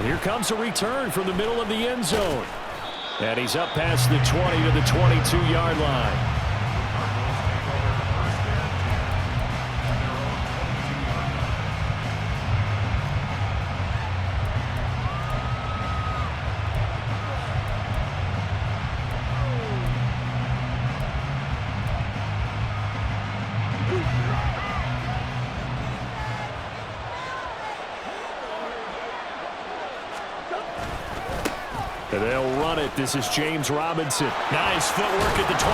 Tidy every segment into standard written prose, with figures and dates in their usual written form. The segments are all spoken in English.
And here comes a return from the middle of the end zone. And he's up past the 20 to the 22-yard line. And they'll run it. This is James Robinson. Nice footwork at the 25.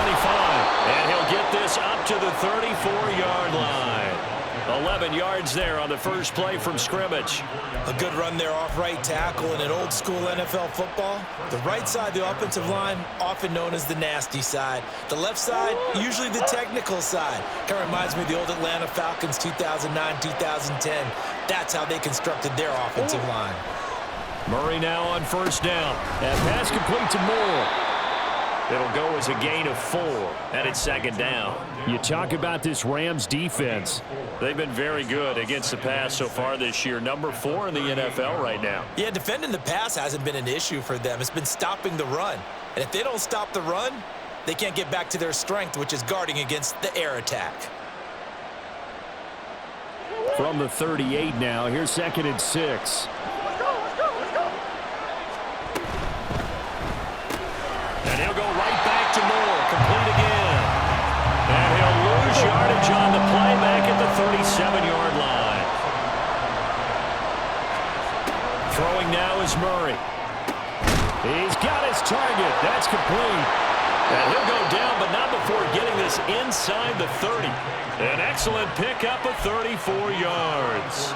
And he'll get this up to the 34-yard line. 11 yards there on the first play from scrimmage. A good run there off right tackle in an old-school NFL football. The right side of the offensive line, often known as the nasty side. The left side, usually the technical side. Kind of reminds me of the old Atlanta Falcons 2009-2010. That's how they constructed their offensive line. Murray now on first down. That pass complete to Moore. It'll go as a gain of 4, and it's second down. You talk about this Rams defense. They've been very good against the pass so far this year. Number 4 in the NFL right now. Yeah, defending the pass hasn't been an issue for them. It's been stopping the run. And if they don't stop the run, they can't get back to their strength, which is guarding against the air attack. From the 38 now, here's 2nd and 6. And he'll go right back to Moore. Complete again. And he'll lose yardage on the play back at the 37-yard line. Throwing now is Murray. He's got his target. That's complete. And he'll go down, but not before getting this inside the 30. An excellent pickup of 34 yards.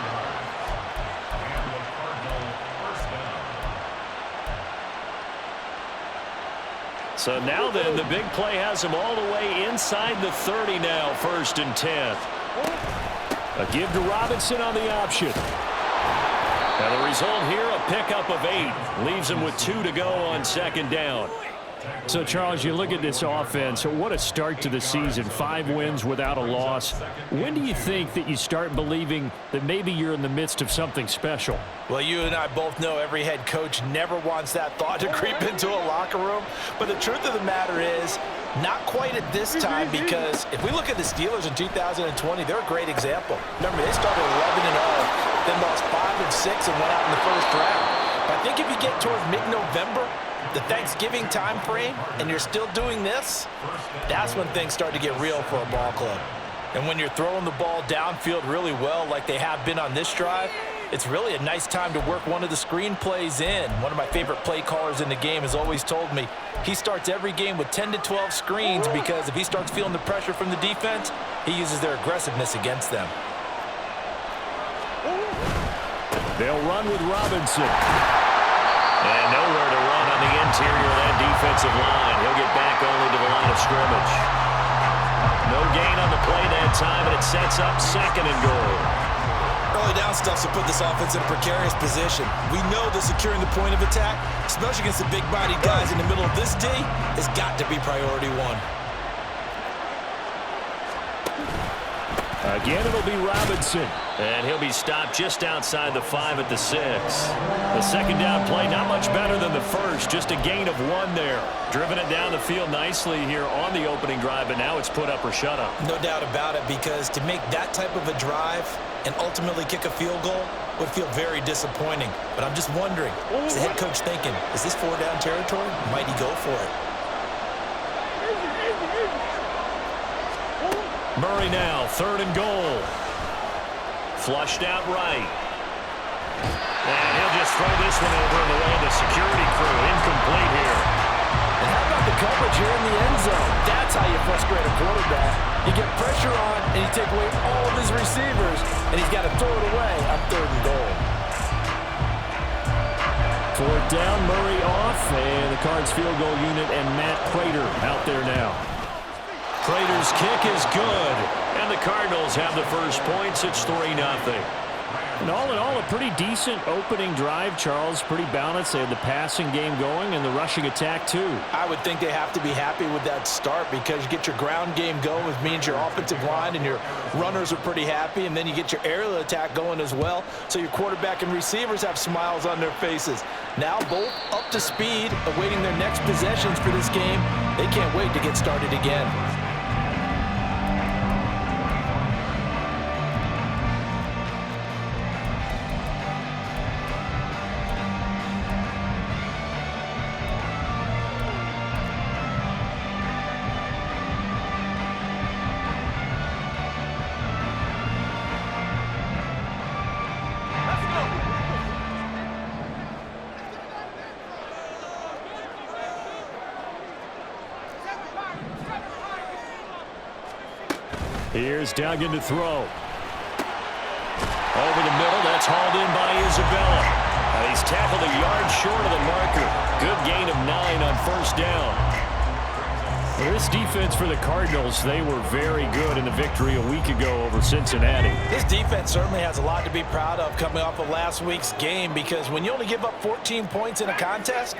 So now then, the big play has him all the way inside the 30 now, 1st and 10. A give to Robinson on the option. And the result here, a pickup of 8. Leaves him with 2 to go on 2nd down. So, Charles, you look at this offense, what a start to the season. 5 wins without a loss. When do you think that you start believing that maybe you're in the midst of something special? Well, you and I both know every head coach never wants that thought to creep into a locker room. But the truth of the matter is, not quite at this time, because if we look at the Steelers in 2020, they're a great example. Remember, they started 11-0, then lost 5 and 6 and went out in the first round. But I think if you get towards mid-November, the Thanksgiving time frame, and you're still doing this, that's when things start to get real for a ball club. And when you're throwing the ball downfield really well like they have been on this drive, it's really a nice time to work one of the screen plays in. One of my favorite play callers in the game has always told me he starts every game with 10 to 12 screens because if he starts feeling the pressure from the defense, he uses their aggressiveness against them. They'll run with Robinson. And nowhere to run on the interior of that defensive line. He'll get back only to the line of scrimmage. No gain on the play that time, and it sets up 2nd and goal. Early down stuff to put this offense in a precarious position. We know that securing the point of attack, especially against the big-bodied guys in the middle of this D, has got to be priority 1. Again, it'll be Robinson. And he'll be stopped just outside the 5 at the 6. The 2nd down play, not much better than the first. Just a gain of 1 there. Driven it down the field nicely here on the opening drive, but now it's put up or shut up. No doubt about it, because to make that type of a drive and ultimately kick a field goal would feel very disappointing. But I'm just wondering, is the head coach thinking, is this 4-down territory? Might he go for it? Murray now, 3rd and goal. Flushed out right. And he'll just throw this one over in the way of the security crew. Incomplete here. And how about the coverage here in the end zone? That's how you frustrate a quarterback. You get pressure on, and you take away all of his receivers, and he's got to throw it away on 3rd and goal. 4th down, Murray off, and the Cards field goal unit and Matt Prater out there now. Prater's kick is good, and the Cardinals have the first points. It's 3-0. And all in all, a pretty decent opening drive, Charles. Pretty balanced. They had the passing game going and the rushing attack, too. I would think they have to be happy with that start because you get your ground game going, which means your offensive line and your runners are pretty happy, and then you get your aerial attack going as well, so your quarterback and receivers have smiles on their faces. Now both up to speed, awaiting their next possessions for this game. They can't wait to get started again. Here's Duggan to throw. Over the middle, that's hauled in by Isabella. He's tackled a yard short of the marker. Good gain of 9 on first down. Well, this defense for the Cardinals, they were very good in the victory a week ago over Cincinnati. This defense certainly has a lot to be proud of coming off of last week's game, because when you only give up 14 points in a contest,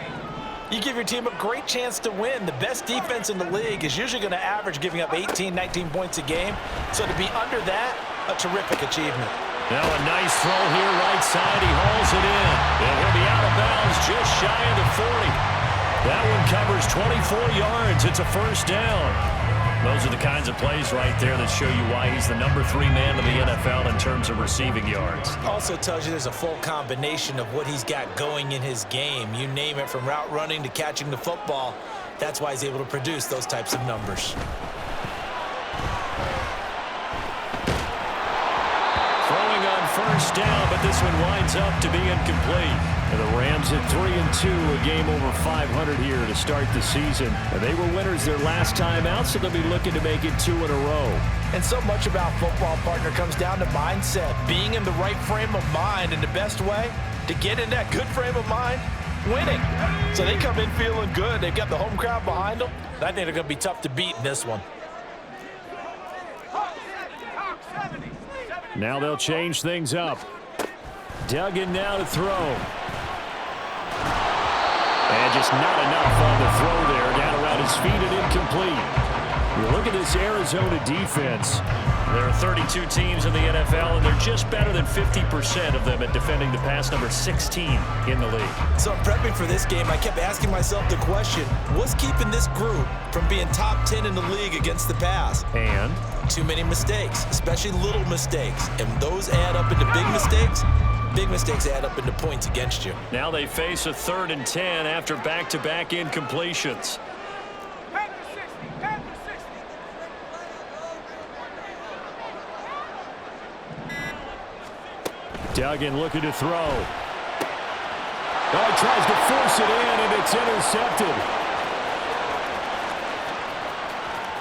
you give your team a great chance to win. The best defense in the league is usually going to average giving up 18, 19 points a game. So to be under that, a terrific achievement. Now a nice throw here, right side. He hauls it in. And he'll be out of bounds just shy of the 40. That one covers 24 yards. It's a first down. Those are the kinds of plays right there that show you why he's the number 3 man in the NFL in terms of receiving yards. Also tells you there's a full combination of what he's got going in his game. You name it, from route running to catching the football. That's why he's able to produce those types of numbers. Throwing on first down, but this one winds up to be incomplete. And the Rams at 3-2, a game over 500 here to start the season. And they were winners their last time out, so they'll be looking to make it 2 in a row. And so much about football, partner, comes down to mindset. Being in the right frame of mind, and the best way to get in that good frame of mind, winning. So they come in feeling good. They've got the home crowd behind them. I think they're going to be tough to beat in this one. Now they'll change things up. Duggan now to throw. And just not enough on the throw there. Down around his feet and incomplete. You look at this Arizona defense. There are 32 teams in the NFL, and they're just better than 50% of them at defending the pass, number 16 in the league. So prepping for this game, I kept asking myself the question, what's keeping this group from being top 10 in the league against the pass? And? Too many mistakes, especially little mistakes. And those add up into big mistakes. Big mistakes add up into points against you. Now they face a 3rd and 10 after back-to-back incompletions. Duggan looking to throw. Oh, he tries to force it in, and it's intercepted.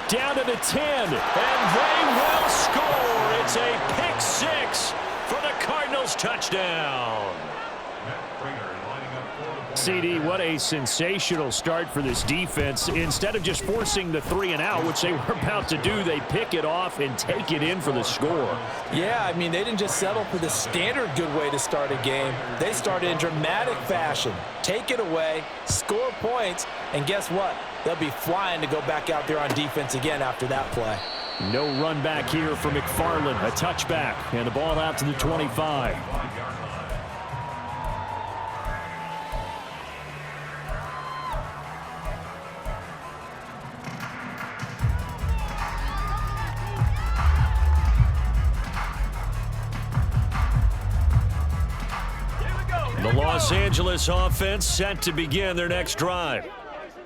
Down to the 10, and they will score. It's a pick 6 for the Cardinals touchdown. CD, what a sensational start for this defense. Instead of just forcing the 3 and out, which they were about to do, they pick it off and take it in for the score. Yeah, I mean, they didn't just settle for the standard good way to start a game. They started in dramatic fashion. Take it away, score points, and guess what? They'll be flying to go back out there on defense again after that play. No run back here for McFarland. A touchback, and the ball out to the 25. The Los Angeles offense set to begin their next drive.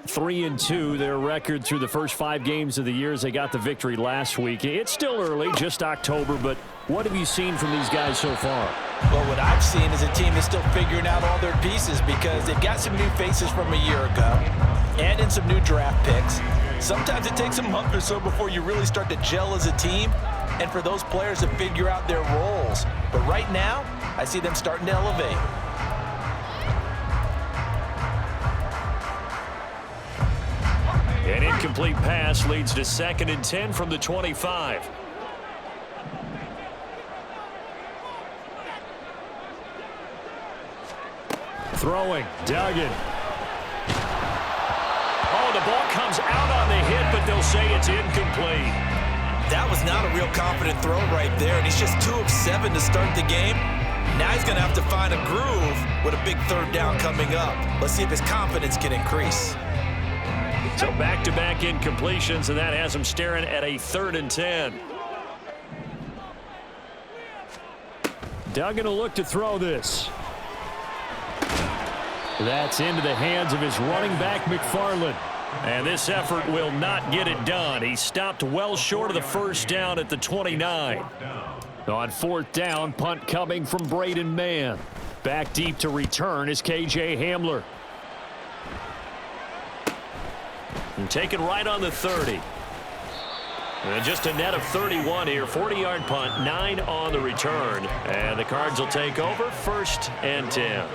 3-2, their record through the first 5 games of the year as they got the victory last week. It's still early, just October, but what have you seen from these guys so far? Well, what I've seen is a team that's still figuring out all their pieces, because they've got some new faces from a year ago and in some new draft picks. Sometimes it takes a month or so before you really start to gel as a team and for those players to figure out their roles. But right now, I see them starting to elevate. An incomplete pass leads to 2nd and 10 from the 25. Throwing, Duggan. Oh, the ball comes out on the hit, but they'll say it's incomplete. That was not a real confident throw right there, and he's just 2 of 7 to start the game. Now he's going to have to find a groove with a big third down coming up. Let's see if his confidence can increase. So back-to-back incompletions, and that has him staring at a 3rd and 10. Duggan will look to throw this. That's into the hands of his running back, McFarland. And this effort will not get it done. He stopped well short of the first down at the 29. On 4th down, punt coming from Braden Mann. Back deep to return is KJ Hamler. And taken right on the 30. And just a net of 31 here. 40-yard punt, 9 on the return. And the Cards will take over 1st and 10.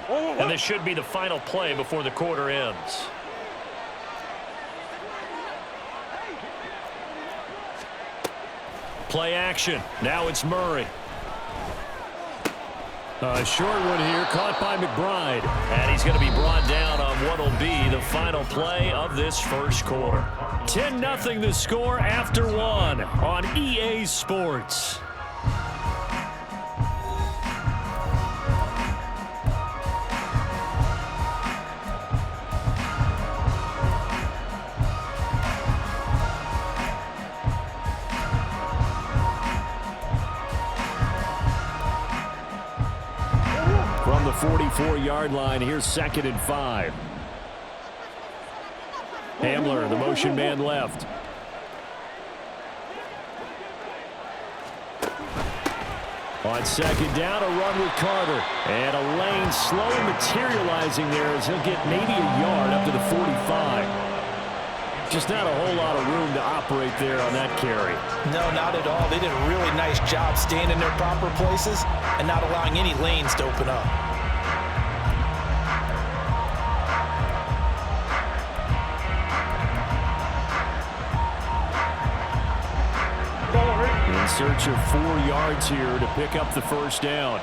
And this should be the final play before the quarter ends. Play action. Now it's Murray. A short one here, caught by McBride. And he's going to be brought down on what will be the final play of this first quarter. 10-0 the score after 1 on EA Sports. From the 44-yard line, here's 2nd and 5. Hamler, the motion man left. On 2nd down, a run with Carter. And a lane slow materializing there as he'll get maybe a yard up to the 45. Just not a whole lot of room to operate there on that carry. No, not at all. They did a really nice job staying in their proper places and not allowing any lanes to open up. In search of 4 yards here to pick up the first down.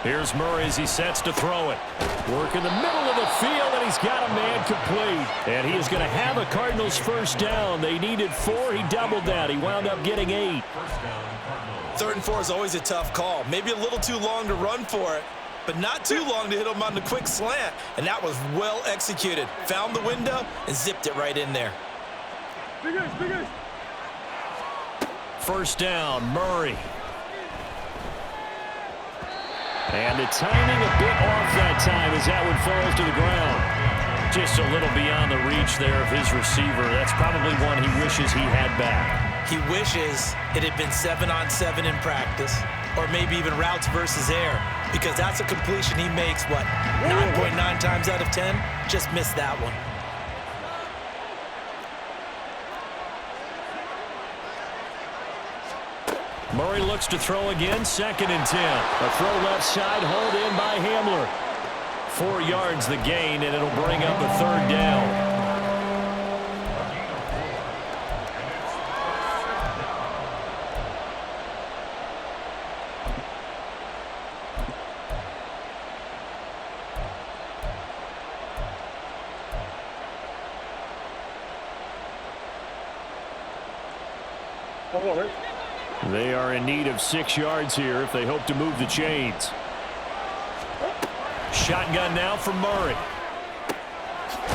Here's Murray as he sets to throw it. Work in the middle of the field, and he's got a man complete. And he is going to have a Cardinals first down. They needed 4. He doubled that. He wound up getting 8. 3rd and 4 is always a tough call. Maybe a little too long to run for it, but not too long to hit him on the quick slant. And that was well executed. Found the window and zipped it right in there. First down, Murray. And the timing a bit off that time as that one falls to the ground. Just a little beyond the reach there of his receiver. That's probably one he wishes he had back. He wishes it had been 7-on-7 in practice, or maybe even routes versus air, because that's a completion he makes, 9.9 times out of 10? Just missed that one. Murray looks to throw again, 2nd and 10. A throw left side, hauled in by Hamler. 4 yards the gain, and it'll bring up a 3rd down. They are in need of 6 yards here if they hope to move the chains. Shotgun now from Murray.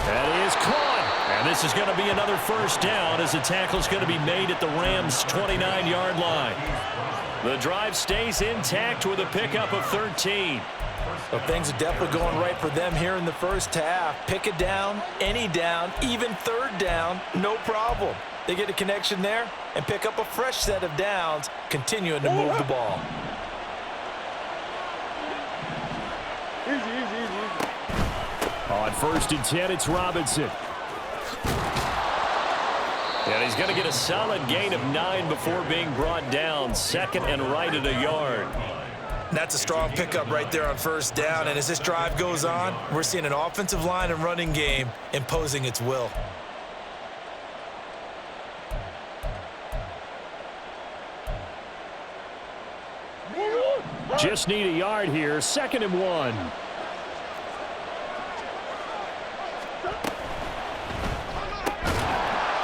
That is caught. And this is going to be another first down as the tackle is going to be made at the Rams' 29-yard line. The drive stays intact with a pickup of 13. Well, things are definitely going right for them here in the first half. Pick a down, any down, even 3rd down, no problem. They get a connection there and pick up a fresh set of downs, continuing to move the ball. On 1st and 10, it's Robinson. And he's going to get a solid gain of 9 before being brought down. 2nd and right at a yard. That's a strong pickup right there on first down, and as this drive goes on, we're seeing an offensive line and running game imposing its will. Just need a yard here, 2nd and 1.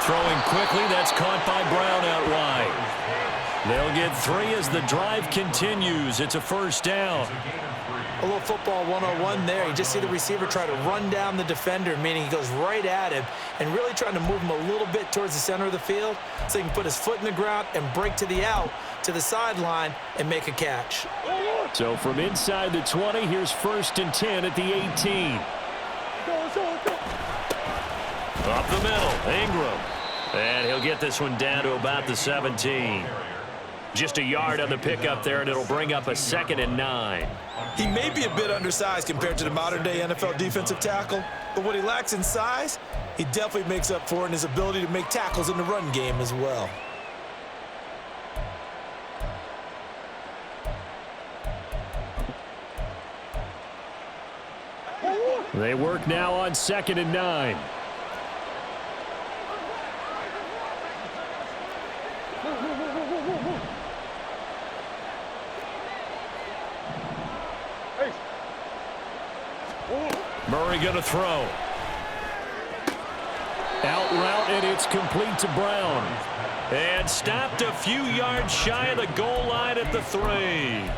Throwing quickly, that's caught by Brown out wide. They'll get 3 as the drive continues. It's a first down. A little football 101 there. You just see the receiver try to run down the defender, meaning he goes right at him and really trying to move him a little bit towards the center of the field so he can put his foot in the ground and break to the out, to the sideline, and make a catch. So from inside the 20, here's 1st and 10 at the 18. Up the middle, Ingram. And he'll get this one down to about the 17. Just a yard on the pickup there, and it'll bring up a 2nd and 9. He may be a bit undersized compared to the modern-day NFL defensive tackle, but what he lacks in size, he definitely makes up for it in his ability to make tackles in the run game as well. They work now on 2nd and 9. Murray going to throw. Out route, and it's complete to Brown. And stopped a few yards shy of the goal line at the 3.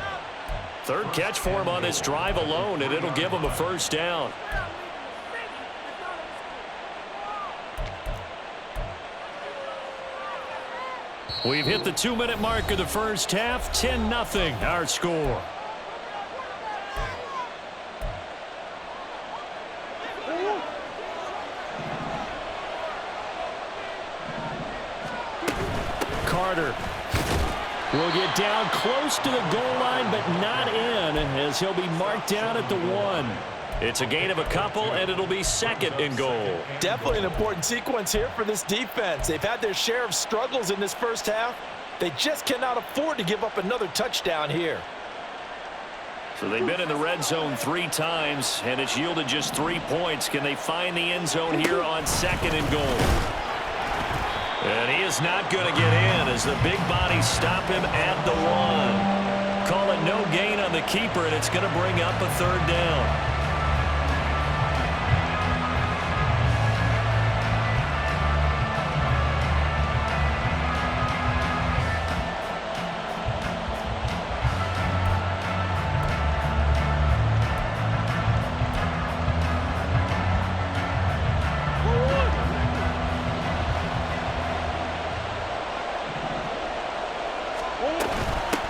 3rd catch for him on this drive alone, and it'll give him a first down. We've hit the 2-minute mark of the first half. 10-0 our score. Carter will get down close to the goal line, but not in, as he'll be marked down at the 1. It's a gain of a couple, and it'll be 2nd and goal. Definitely an important sequence here for this defense. They've had their share of struggles in this first half. They just cannot afford to give up another touchdown here. So they've been in the red zone 3 times, and it's yielded just 3 points. Can they find the end zone here on 2nd and goal? And he is not going to get in as the big bodies stop him at the 1. Call it no gain on the keeper, and it's going to bring up a 3rd down.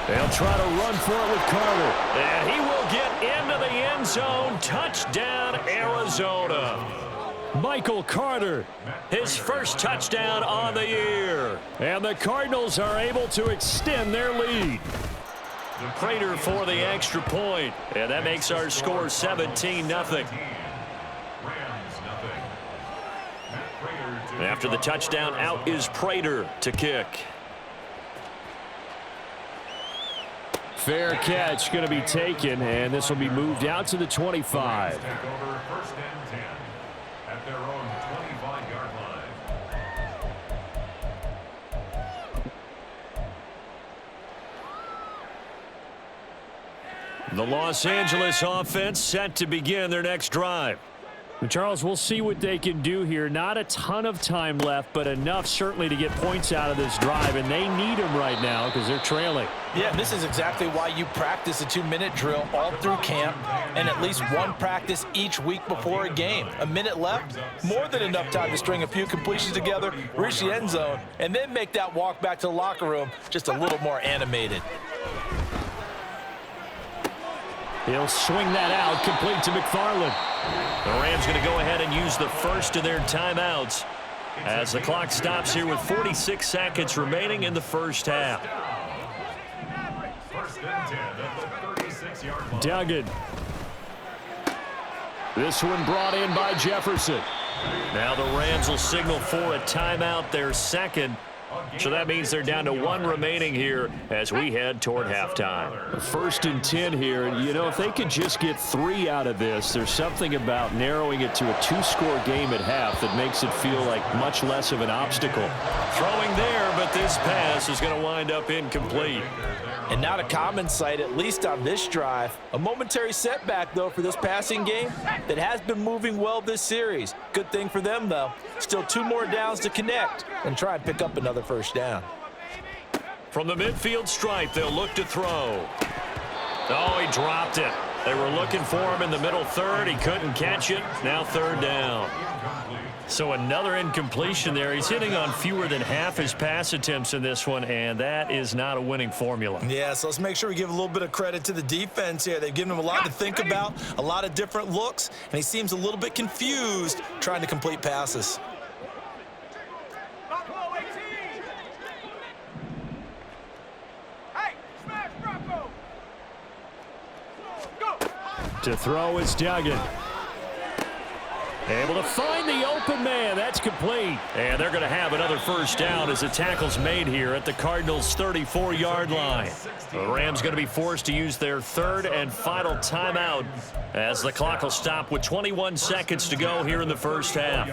They'll try to run for it with Carter. And he will get into the end zone. Touchdown, Arizona. Michael Carter, his first touchdown on the year. And the Cardinals are able to extend their lead. Prater for the extra point. And that makes our score 17-0. After the touchdown, out is Prater to kick. Fair catch going to be taken, and this will be moved out to the 25. Take over 1st and 10 at their own 25-yard line. The Los Angeles offense set to begin their next drive. Charles, we'll see what they can do here. Not a ton of time left, but enough certainly to get points out of this drive, and they need them right now because they're trailing. Yeah, this is exactly why you practice a 2-minute drill all through camp and at least one practice each week before a game. A minute left, more than enough time to string a few completions together, reach the end zone, and then make that walk back to the locker room just a little more animated. He'll swing that out, complete to McFarland. The Rams going to go ahead and use the first of their timeouts as the clock stops here with 46 seconds remaining in the first half. 1st and 10 at the 36-yard line. Duggan. This one brought in by Jefferson. Now the Rams will signal for a timeout, their second, So that means they're down to 1 remaining here as we head toward halftime. 1st and 10 here. And, you know, if they could just get 3 out of this, there's something about narrowing it to a 2-score game at half that makes it feel like much less of an obstacle. Throwing there, but this pass is going to wind up incomplete. And not a common sight, at least on this drive. A momentary setback, though, for this passing game that has been moving well this series. Good thing for them, though. Still 2 more downs to connect and try and pick up another first down. From the midfield stripe, they'll look to throw. Oh, he dropped it. They were looking for him in the middle third. He couldn't catch it. Now 3rd down. So another incompletion there. He's hitting on fewer than half his pass attempts in this one, and that is not a winning formula. Yeah, so let's make sure we give a little bit of credit to the defense here. They've given him a lot to think about, a lot of different looks, and he seems a little bit confused trying to complete passes. To throw is Duggan. Able to find the open man. That's complete. And they're going to have another first down as the tackle's made here at the Cardinals' 34-yard line. The Rams going to be forced to use their 3rd and final timeout as the clock will stop with 21 seconds to go here in the first half.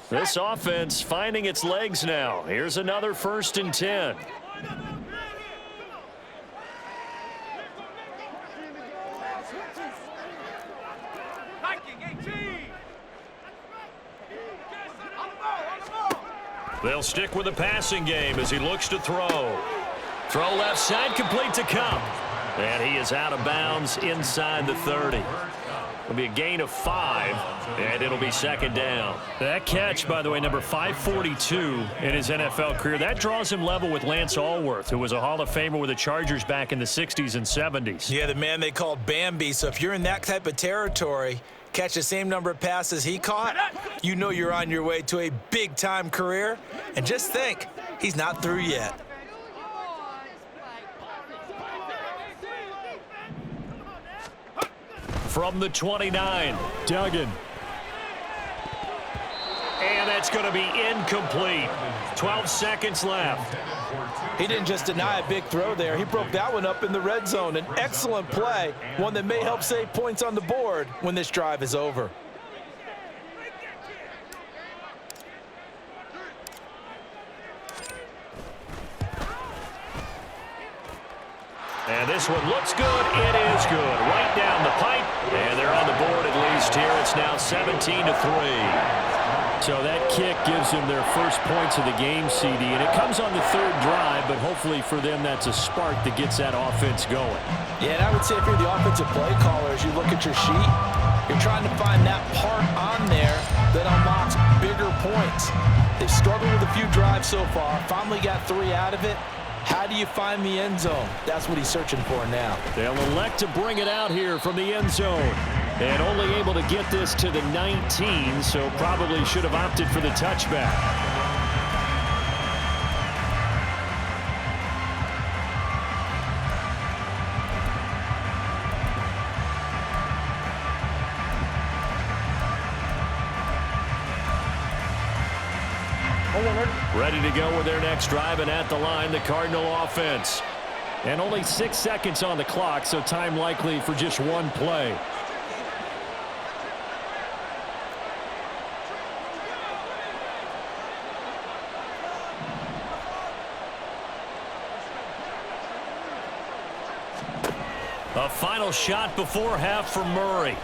This offense finding its legs now. Here's another 1st and 10. They'll stick with the passing game as he looks to throw. Throw left side, complete to Kupp. And he is out of bounds inside the 30. It'll be a gain of 5, and it'll be 2nd down. That catch, by the way, number 542 in his NFL career, that draws him level with Lance Allworth, who was a Hall of Famer with the Chargers back in the 60s and 70s. Yeah, the man they called Bambi. So if you're in that type of territory, catch the same number of passes he caught, you know you're on your way to a big-time career. And just think, he's not through yet. From the 29, Duggan. And that's going to be incomplete. 12 seconds left. He didn't just deny a big throw there. He broke that one up in the red zone. An excellent play, one that may help save points on the board when this drive is over. And this one looks good. It is good. Right down the pipe. And they're on the board at least here. It's now 17-3. So that kick gives them their first points of the game, CD. And it comes on the 3rd drive, but hopefully for them that's a spark that gets that offense going. Yeah, and I would say if you're the offensive play caller, as you look at your sheet, you're trying to find that part on there that unlocks bigger points. They've struggled with a few drives so far. Finally got 3 out of it. How do you find the end zone? That's what he's searching for now. They'll elect to bring it out here from the end zone. And only able to get this to the 19, so probably should have opted for the touchback. Ready to go with their next drive, and at the line, the Cardinal offense. And only 6 seconds on the clock, so time likely for just one play. A final shot before half for Murray.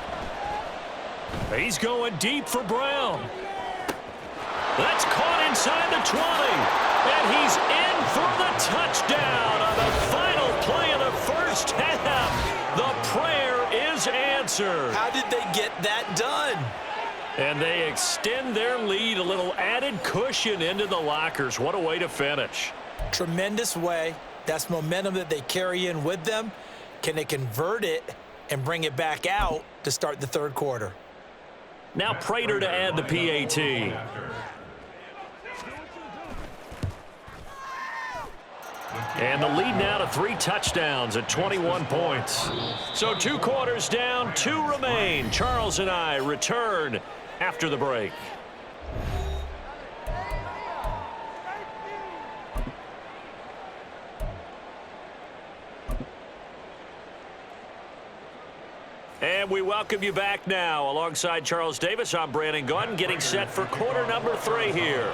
He's going deep for Brown. That's caught inside the 20. And he's in for the touchdown on the final play of the first half. The prayer is answered. How did they get that done? And they extend their lead, a little added cushion into the lockers. What a way to finish. Tremendous way. That's momentum that they carry in with them. Can they convert it and bring it back out to start the 3rd quarter? Now Prater to add the PAT. And the lead now to 3 touchdowns at 21 points. So 2 quarters down, 2 remain. Charles and I return after the break. And we welcome you back now. Alongside Charles Davis, I'm Brandon Gaudin, getting set for quarter number 3 here.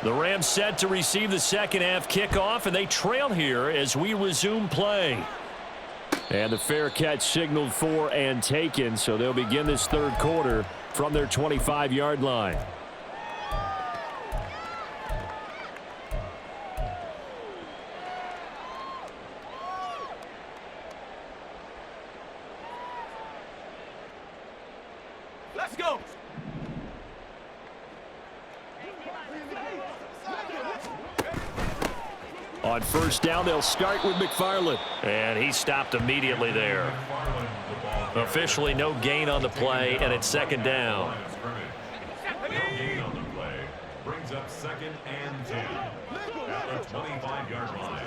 The Rams set to receive the second half kickoff, and they trail here as we resume play. And the fair catch signaled for and taken, so they'll begin this third quarter from their 25-yard line. Let's go. On first down, they'll start with McFarland. And he stopped immediately there. Officially no gain on the play, and it's second down. No gain on the play. Brings up 2nd and 10 at the 25-yard line.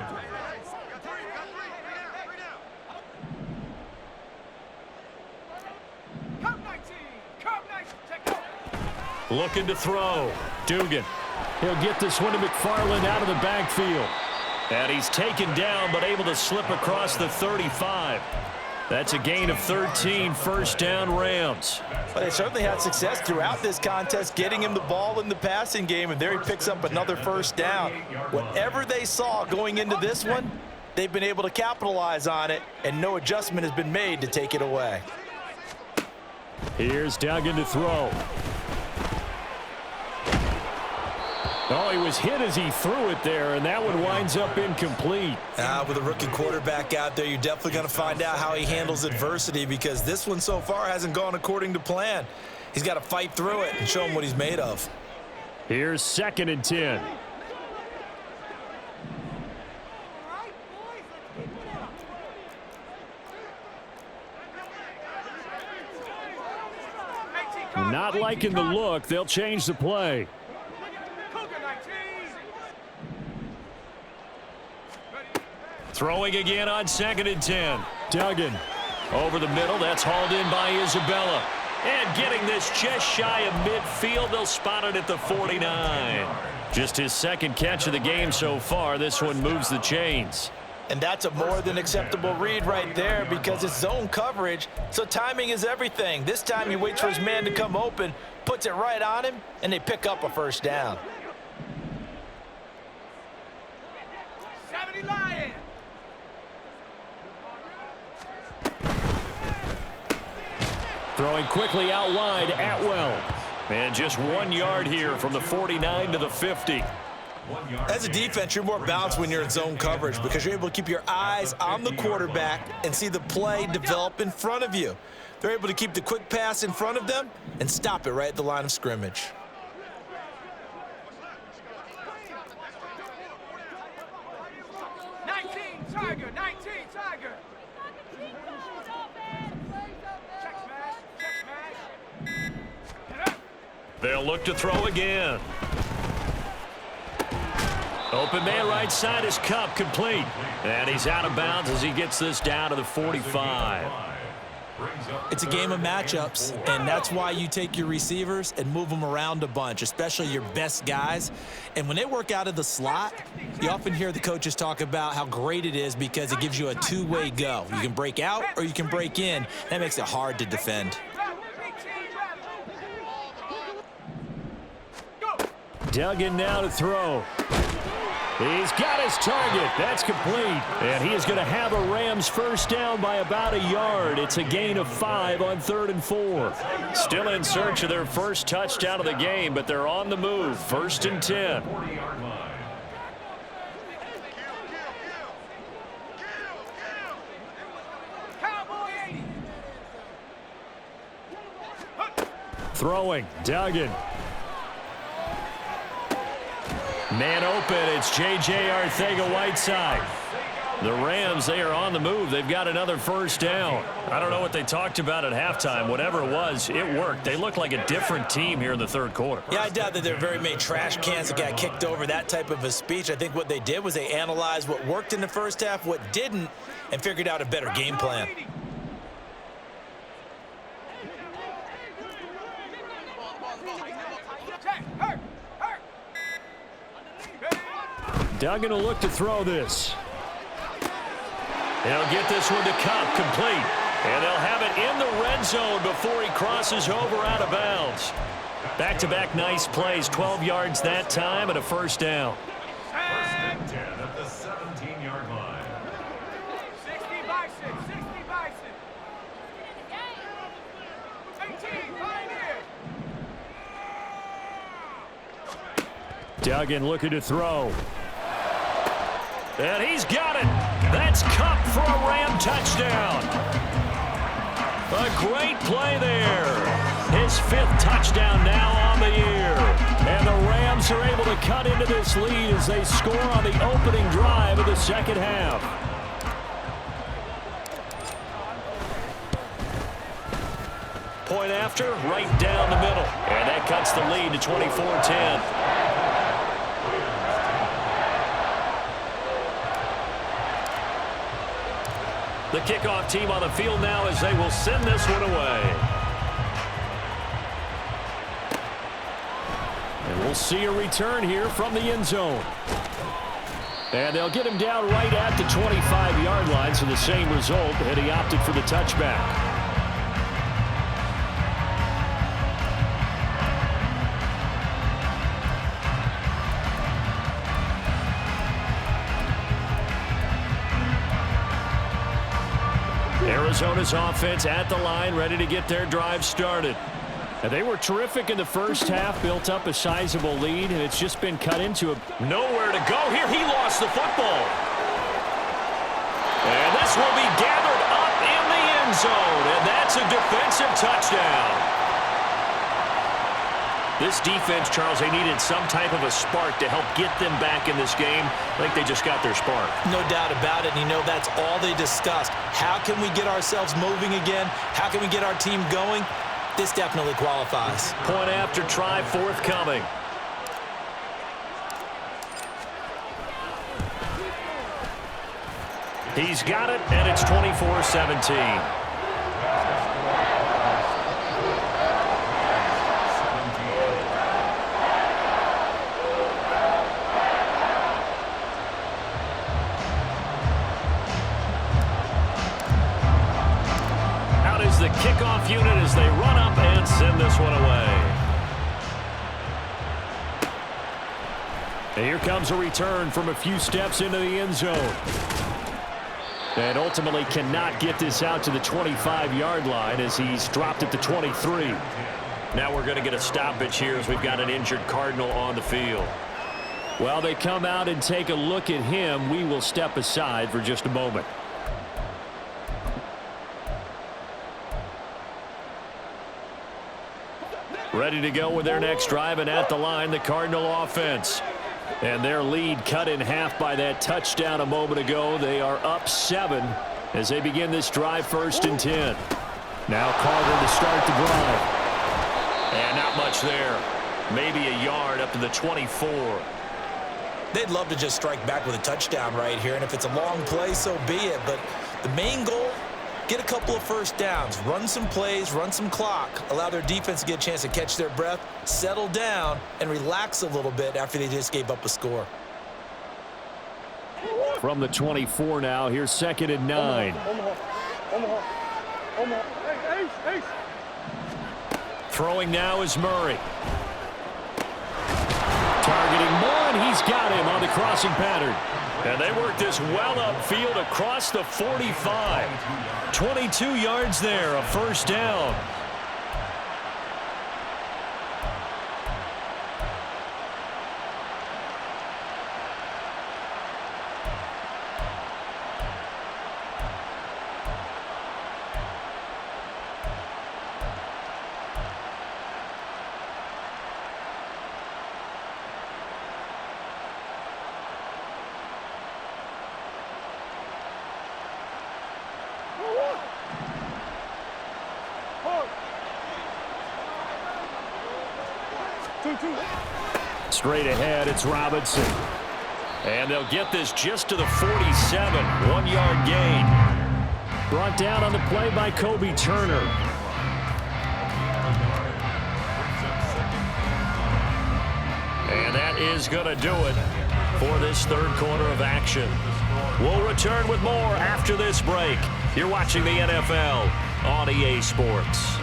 Looking to throw. Dugan. He'll get this one to McFarland out of the backfield. And he's taken down, but able to slip across the 35. That's a gain of 13, first down Rams. Well, they certainly had success throughout this contest, getting him the ball in the passing game, and there he picks up another first down. Whatever they saw going into this one, they've been able to capitalize on it, and no adjustment has been made to take it away. Here's Duggan to throw. Oh, he was hit as he threw it there, and that one winds up incomplete. With a rookie quarterback out there, you're definitely going to find out how he handles adversity, because this one so far hasn't gone according to plan. He's got to fight through it and show him what he's made of. Here's 2nd and 10. Not liking the look. They'll change the play. Throwing again on 2nd and 10. Duggan over the middle. That's hauled in by Isabella. And getting this just shy of midfield. They'll spot it at the 49. Just his second catch of the game so far. This one moves the chains. And that's a more than acceptable read right there, because it's zone coverage, so timing is everything. This time he waits for his man to come open, puts it right on him, and they pick up a first down. 70 Lions. Throwing quickly out wide, Atwell. And just 1 yard here from the 49 to the 50. As a defense, you're more balanced when you're in zone coverage, because you're able to keep your eyes on the quarterback and see the play develop in front of you. They're able to keep the quick pass in front of them and stop it right at the line of scrimmage. Tiger, 19, Tiger. They'll look to throw again. Open man right side is Kupp, complete. And he's out of bounds as he gets this down to the 45. It's a game of matchups, and that's why you take your receivers and move them around a bunch, especially your best guys. And when they work out of the slot, you often hear the coaches talk about how great it is because it gives you a two-way go. You can break out or you can break in. That makes it hard to defend. Duggan now to throw. He's got his target. That's complete. And he is going to have a Rams first down by about a yard. It's a gain of 5 on 3rd and 4. Still in search of their first touchdown of the game, but they're on the move. 1st and 10. Throwing. Duggan. Man open, it's J.J. Arcega-Whiteside. The Rams, they are on the move. They've got another first down. I don't know what they talked about at halftime. Whatever it was, it worked. They look like a different team here in the third quarter. Yeah, I doubt that there are very many trash cans that got kicked over, that type of a speech. I think what they did was they analyzed what worked in the first half, what didn't, and figured out a better game plan. Duggan will look to throw this. He'll get this one to Kupp, complete. And they'll have it in the red zone before he crosses over out of bounds. Back-to-back nice plays, 12 yards that time and a first down. First and 10 at the 17-yard line. 60 Bison, 60 Bison. 18, Pioneer. Duggan looking to throw. And he's got it. That's Kupp for a Ram touchdown. A great play there. His 5th touchdown now on the year. And the Rams are able to cut into this lead as they score on the opening drive of the second half. Point after, right down the middle. And that cuts the lead to 24-10. The kickoff team on the field now as they will send this one away. And we'll see a return here from the end zone. And they'll get him down right at the 25-yard line, so the same result, and he opted for the touchback. Arizona's offense at the line, ready to get their drive started. And they were terrific in the first half, built up a sizable lead, and it's just been cut into nowhere to go here. He lost the football. And this will be gathered up in the end zone, and that's a defensive touchdown. This defense, Charles, they needed some type of a spark to help get them back in this game. I think they just got their spark. No doubt about it. And, you know, that's all they discussed. How can we get ourselves moving again? How can we get our team going? This definitely qualifies. Point after try forthcoming. He's got it, and it's 24-17. The kickoff unit as they run up and send this one away. And here comes a return from a few steps into the end zone. And ultimately cannot get this out to the 25-yard line as he's dropped at the 23. Now we're going to get a stoppage here as we've got an injured Cardinal on the field. While they come out and take a look at him, we will step aside for just a moment. Ready to go with their next drive, and at the line, the Cardinal offense. And their lead cut in half by that touchdown a moment ago. They are up 7 as they begin this drive, 1st and 10. Now Carter to start the drive. And not much there. Maybe a yard up to the 24. They'd love to just strike back with a touchdown right here, and if it's a long play, so be it. But the main goal, get a couple of first downs, run some plays, run some clock, allow their defense to get a chance to catch their breath, settle down, and relax a little bit after they just gave up a score. From the 24 now, here's 2nd and 9. Throwing now is Murray. Targeting Moore, and he's got him on the crossing pattern. And they work this well upfield across the 45. 22 yards there, a first down. Straight ahead, it's Robinson. And they'll get this just to the 47. 1-yard gain. Brought down on the play by Kobe Turner. And that is going to do it. for this third quarter of action. We'll return with more after this break. You're watching the NFL on EA Sports.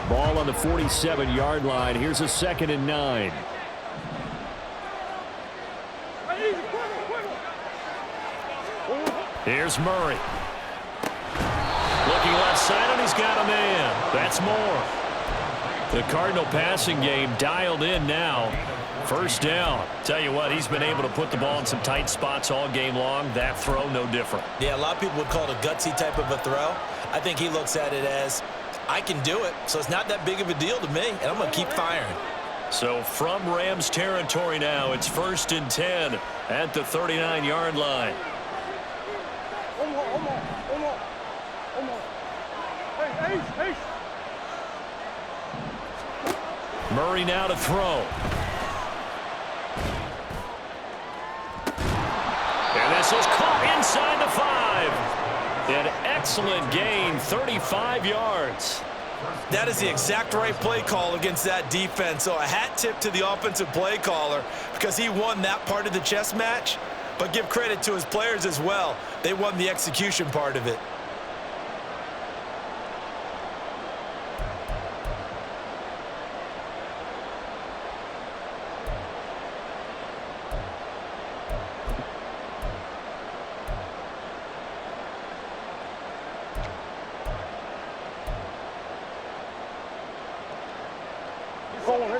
Ball on the 47-yard line. Here's a 2nd and 9. Here's Murray. Looking left side, and he's got a man. That's Moore. The Cardinal passing game dialed in now. First down. Tell you what, he's been able to put the ball in some tight spots all game long. That throw, no different. Yeah, a lot of people would call it a gutsy type of a throw. I think he looks at it as, I can do it, so it's not that big of a deal to me, and I'm going to keep firing. So from Rams territory now, it's 1st and 10 at the 39-yard line. Murray now to throw. And this is caught inside the 5. An excellent gain, 35 yards. That is the exact right play call against that defense. So a hat tip to the offensive play caller because he won that part of the chess match. But give credit to his players as well. They won the execution part of it.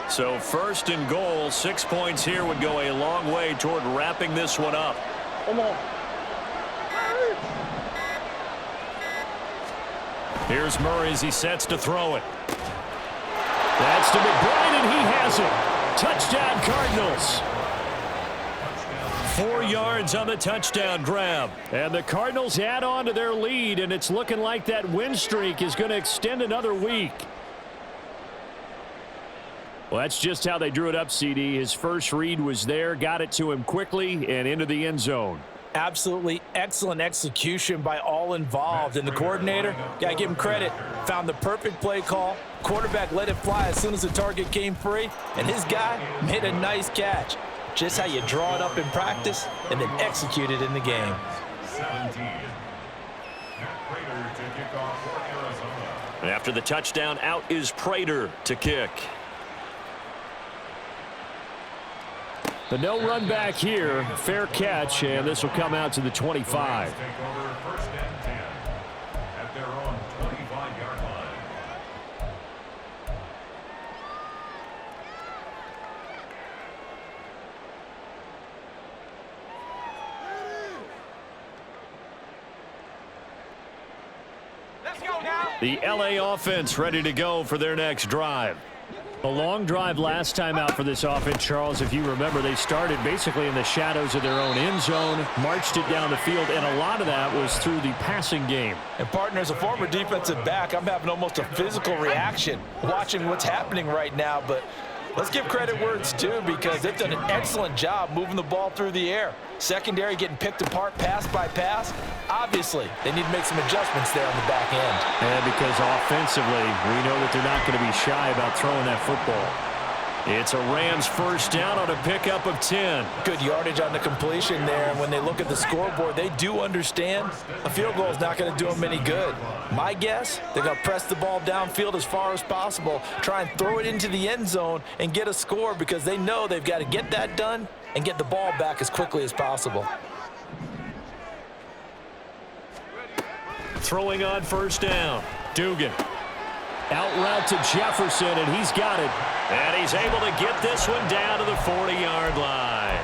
So 1st and goal, 6 points here would go a long way toward wrapping this one up. Here's Murray as he sets to throw it. That's to McBride, and he has it. Touchdown, Cardinals. 4 yards on the touchdown grab. And the Cardinals add on to their lead, and it's looking like that win streak is going to extend another week. Well, that's just how they drew it up, CD. His first read was there, got it to him quickly, and into the end zone. Absolutely excellent execution by all involved. And the coordinator, got to give him credit, found the perfect play call. Quarterback let it fly as soon as the target came free, and his guy made a nice catch. Just how you draw it up in practice and then execute it in the game. 17. Matt Prater to kick off for Arizona. And after the touchdown, out is Prater to kick. The no run back here, fair catch, and this will come out to the 25. Take over 1st and 10 at their own 25-yard line. Let's go now. The LA offense ready to go for their next drive. A long drive last time out for this offense, Charles. If you remember, they started basically in the shadows of their own end zone, marched it down the field, and a lot of that was through the passing game. And partner, as a former defensive back, I'm having almost a physical reaction watching what's happening right now. But let's give credit where it's due because they've done an excellent job moving the ball through the air. Secondary getting picked apart pass by pass. Obviously, they need to make some adjustments there on the back end. And because offensively, we know that they're not going to be shy about throwing that football. It's a Rams first down on a pickup of 10. Good yardage on the completion there. And when they look at the scoreboard, they do understand a field goal is not going to do them any good. My guess, they're going to press the ball downfield as far as possible, try and throw it into the end zone and get a score because they know they've got to get that done and get the ball back as quickly as possible. Throwing on first down. Dugan. Out route to Jefferson, and he's got it. And he's able to get this one down to the 40-yard line.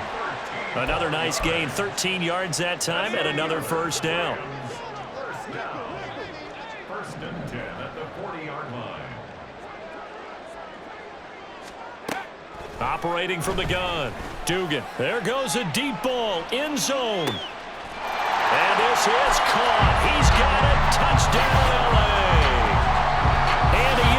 Another nice gain, 13 yards that time, and another first down. 1st and 10 at the 40-yard line. Operating from the gun. Dugan. There goes a deep ball. End zone. And this is caught. He's got it. Touchdown, LA. And he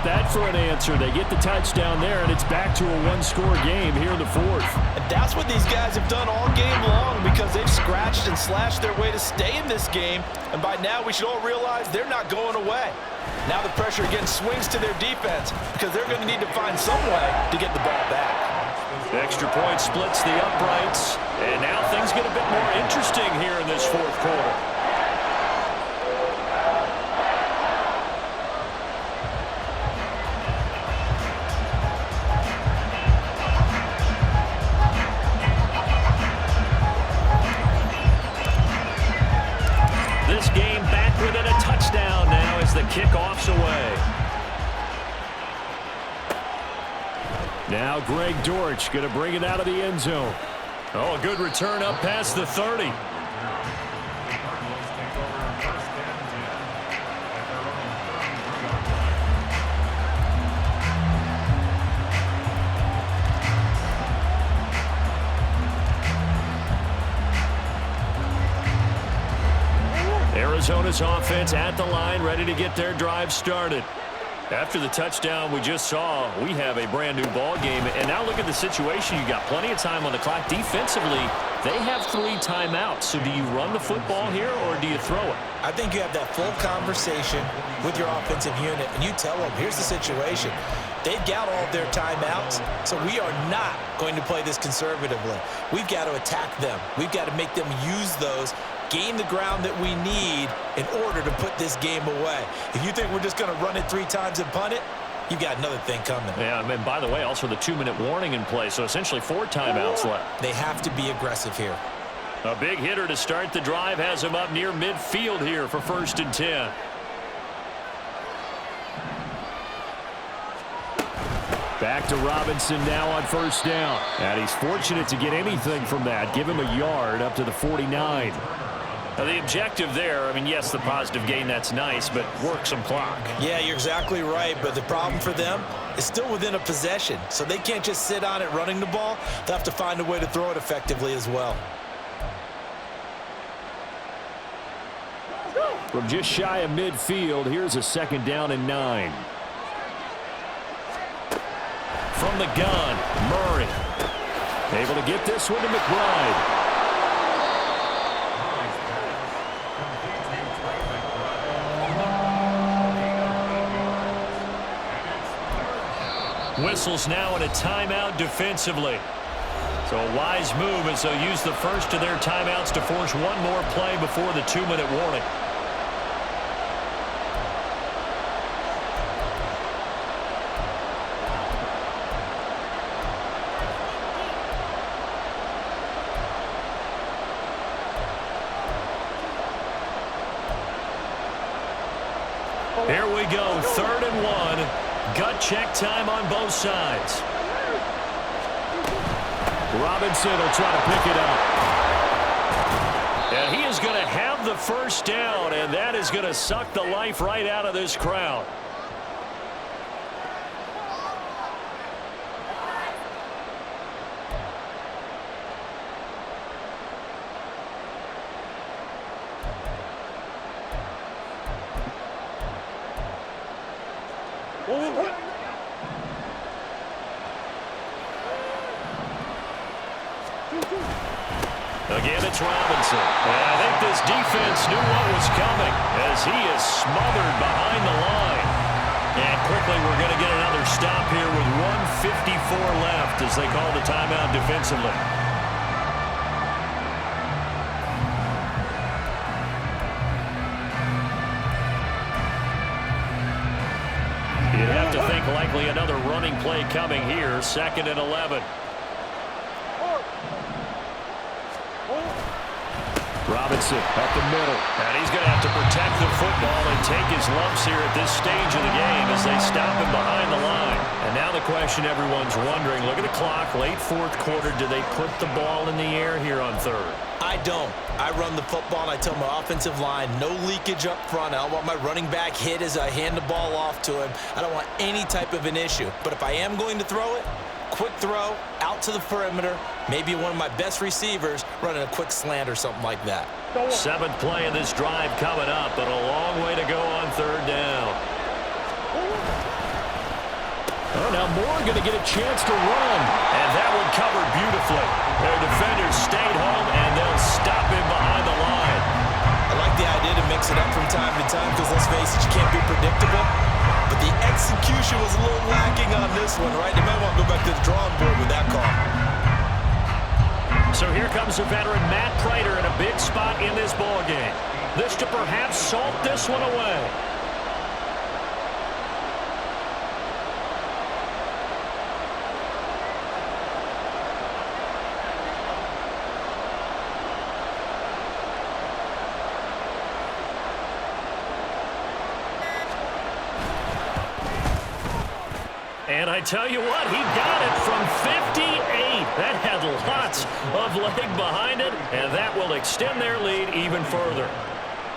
got that for an answer. They get the touchdown there, and it's back to a one-score game here in the fourth. And that's what these guys have done all game long because they've scratched and slashed their way to stay in this game. And by now, we should all realize they're not going away. Now the pressure again swings to their defense because they're going to need to find some way to get the ball back. Extra point splits the uprights, and now things get a bit more interesting here in this fourth quarter. This game back within a touchdown now as the kickoff's away. Now Greg Dortch going to bring it out of the end zone. Oh, a good return up past the 30. Arizona's offense at the line, ready to get their drive started. After the touchdown we just saw, we have a brand new ball game. And now look at the situation. You got plenty of time on the clock. Defensively, they have 3 timeouts. So do you run the football here or do you throw it? I think you have that full conversation with your offensive unit, and you tell them, here's the situation. They've got all of their timeouts, so we are not going to play this conservatively. We've got to attack them. We've got to make them use those, gain the ground that we need in order to put this game away. If you think we're just going to run it 3 times and punt it, you've got another thing coming. Yeah, and by the way, also the 2-minute warning in play, so essentially 4 timeouts left. They have to be aggressive here. A big hitter to start the drive has him up near midfield here for 1st and 10. Back to Robinson now on 1st down. And he's fortunate to get anything from that. Give him a yard up to the 49. Now the objective there, I mean, yes, the positive gain, that's nice, but work some clock. Yeah, you're exactly right, but the problem for them is still within a possession, so they can't just sit on it running the ball. They'll have to find a way to throw it effectively as well. From just shy of midfield, here's a 2nd down and 9. From the gun, Murray. Able to get this one to McBride. Whistles now in a timeout defensively. So a wise move as they'll use the first of their timeouts to force one more play before the 2-minute warning. Here we go, 3rd and 1. Gut check time on both sides. Robinson will try to pick it up. And he is going to have the 1st down, and that is going to suck the life right out of this crowd. Again, it's Robinson. And I think this defense knew what was coming as he is smothered behind the line. And quickly we're going to get another stop here with 1:54 left as they call the timeout defensively. You'd have to think likely another running play coming here. 2nd and 11. Robinson up the middle. And he's going to have to protect the football and take his lumps here at this stage of the game as they stop him behind the line. And now the question everyone's wondering, look at the clock, late 4th quarter, do they put the ball in the air here on 3rd? I don't. I run the football and I tell my offensive line, no leakage up front. I don't want my running back hit as I hand the ball off to him. I don't want any type of an issue. But if I am going to throw it, quick throw, out to the perimeter, maybe one of my best receivers running a quick slant or something like that. 7th play of this drive coming up, but a long way to go on 3rd down. Oh, now Moore going to get a chance to run. And that one covered beautifully. Their defenders stayed home, and they'll stop him behind the line. I like the idea to mix it up from time to time because, let's face it, you can't be predictable. But the execution was a little lacking on this one, right? They might want to go back to the drawing board with that call. So here comes the veteran Matt Prater in a big spot in this ball game. This to perhaps salt this one away. And I tell you what, he got it from 58. That had lots of leg behind it, and that will extend their lead even further.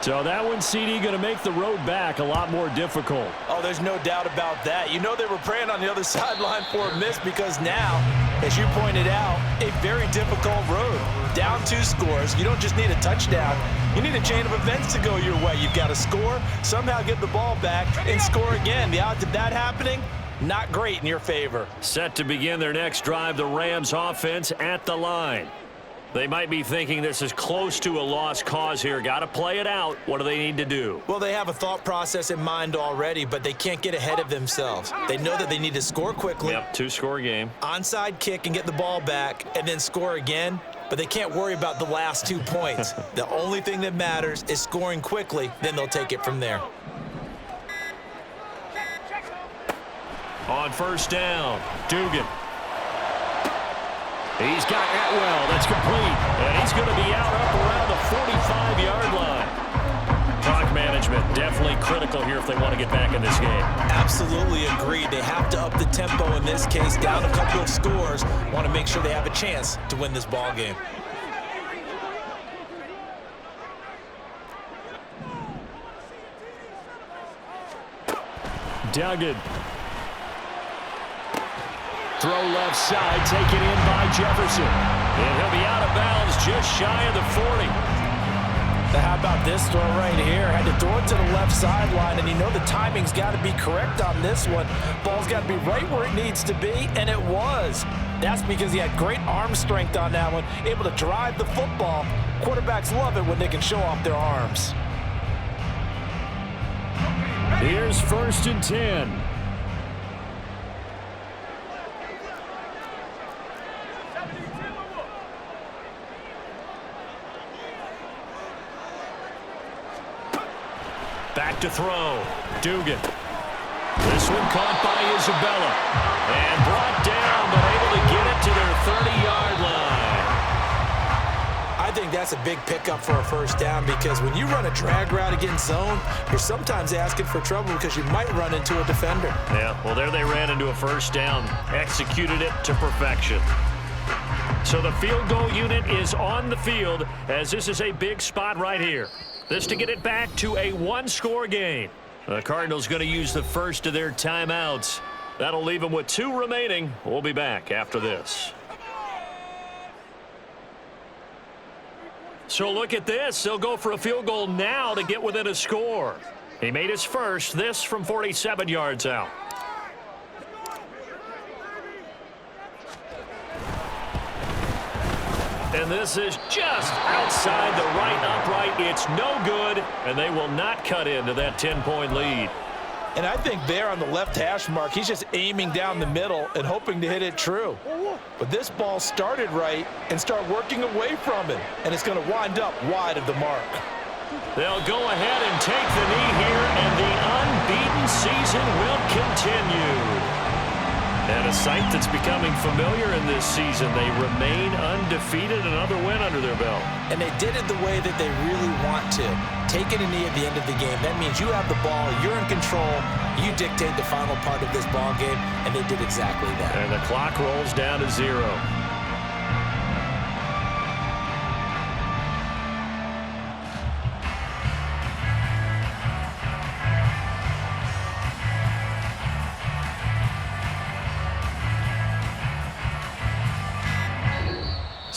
So that one, CD, going to make the road back a lot more difficult. Oh, there's no doubt about that. You know they were praying on the other sideline for a miss because now, as you pointed out, a very difficult road. Down 2 scores. You don't just need a touchdown. You need a chain of events to go your way. You've got to score, somehow get the ball back, and score again. The odds of that happening, not great in your favor. Set to begin their next drive, the Rams offense at the line. They might be thinking this is close to a lost cause here. Got to play it out. What do they need to do? Well, they have a thought process in mind already, but they can't get ahead of themselves. They know that they need to score quickly. Yep, 2-score game. Onside kick and get the ball back and then score again, but they can't worry about the last 2 points. The only thing that matters is scoring quickly, then they'll take it from there. On first down, Dugan. He's got Atwell. That's complete. And he's going to be out up around the 45-yard line. Clock management definitely critical here if they want to get back in this game. Absolutely agreed. They have to up the tempo in this case, down a couple of scores. Want to make sure they have a chance to win this ball game. Duggan. Throw left side, taken in by Jefferson. And he'll be out of bounds just shy of the 40. Now how about this throw right here? Had to throw it to the left sideline, and you know the timing's got to be correct on this one. Ball's got to be right where it needs to be, and it was. That's because he had great arm strength on that one, able to drive the football. Quarterbacks love it when they can show off their arms. Here's 1st and 10. Back to throw. Dugan. This one caught by Isabella. And brought down, but able to get it to their 30-yard line. I think that's a big pickup for a first down because when you run a drag route against zone, you're sometimes asking for trouble because you might run into a defender. Yeah, well, there they ran into a first down. Executed it to perfection. So the field goal unit is on the field as this is a big spot right here. This to get it back to a 1-score game. The Cardinals going to use the first of their timeouts. That'll leave them with 2 remaining. We'll be back after this. So look at this. They'll go for a field goal now to get within a score. He made his first, this from 47 yards out. And this is just outside the right upright. It's no good, and they will not cut into that 10-point lead. And I think there on the left hash mark, he's just aiming down the middle and hoping to hit it true. But this ball started right and start working away from it, and it's going to wind up wide of the mark. They'll go ahead and take the knee here, and the unbeaten season will continue. And a sight that's becoming familiar in this season. They remain undefeated, another win under their belt. And they did it the way that they really want to. Taking a knee at the end of the game. That means you have the ball, you're in control, you dictate the final part of this ball game, and they did exactly that. And the clock rolls down to 0.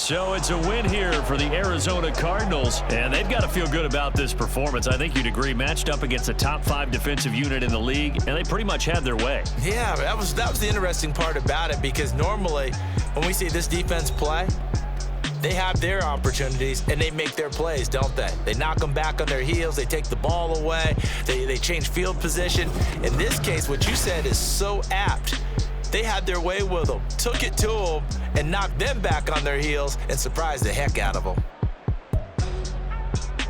So it's a win here for the Arizona Cardinals, and they've got to feel good about this performance. I think you'd agree, matched up against a top 5 defensive unit in the league, and they pretty much had their way. Yeah, that was the interesting part about it, because normally when we see this defense play, they have their opportunities and they make their plays, don't they? They knock them back on their heels. They take the ball away. They change field position. In this case, what you said is so apt. They had their way with them, took it to them, and knocked them back on their heels and surprised the heck out of them.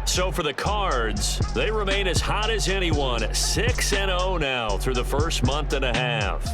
So for the Cards, they remain as hot as anyone, 6-0 now through the first month and a half.